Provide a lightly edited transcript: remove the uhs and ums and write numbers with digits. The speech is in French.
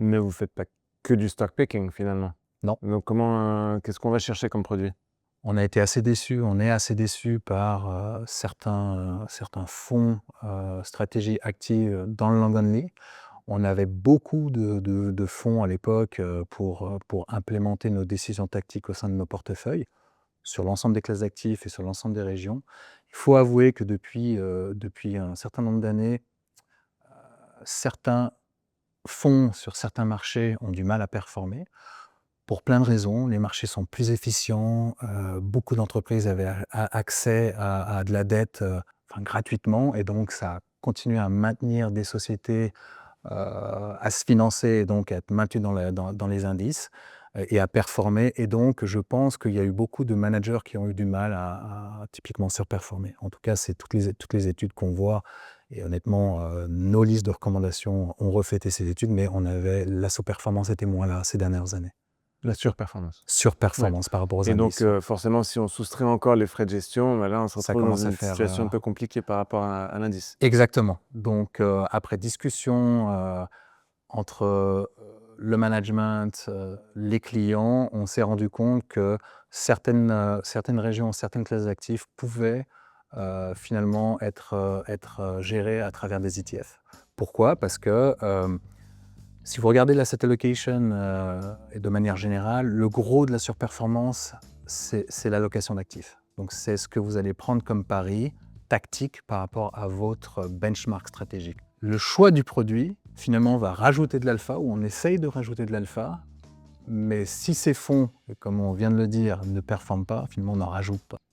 Mais vous faites pas que du stock picking finalement? Non. Donc qu'est-ce qu'on va chercher comme produit? On est assez déçus par certains fonds stratégie active dans le long only. On avait beaucoup de fonds à l'époque pour implémenter nos décisions tactiques au sein de nos portefeuilles, sur l'ensemble des classes d'actifs et sur l'ensemble des régions. Il faut avouer que depuis un certain nombre d'années, certains fonds sur certains marchés ont du mal à performer. Pour plein de raisons, les marchés sont plus efficients, beaucoup d'entreprises avaient accès à de la dette gratuitement, et donc ça a continué à maintenir des sociétés à se financer et donc à être maintenues dans les indices et à performer. Et donc je pense qu'il y a eu beaucoup de managers qui ont eu du mal à typiquement surperformer. En tout cas, c'est toutes les études qu'on voit, et honnêtement, nos listes de recommandations ont reflété ces études, mais la sous-performance était moins là ces dernières années. La surperformance. Ouais. Surperformance par rapport aux Et indices. donc forcément, si on soustrait encore les frais de gestion, là on se Ça retrouve dans commence à une faire, situation un peu compliquée par rapport à l'indice. Exactement. Donc après discussion entre le management, les clients, on s'est rendu compte que certaines régions, certaines classes d'actifs pouvaient finalement être gérées à travers des ETF. Pourquoi? Parce que si vous regardez l'asset allocation et de manière générale, le gros de la surperformance, c'est l'allocation d'actifs. Donc c'est ce que vous allez prendre comme pari tactique par rapport à votre benchmark stratégique. Le choix du produit, finalement, va rajouter de l'alpha, ou on essaye de rajouter de l'alpha, mais si ces fonds, comme on vient de le dire, ne performent pas, finalement, on n'en rajoute pas.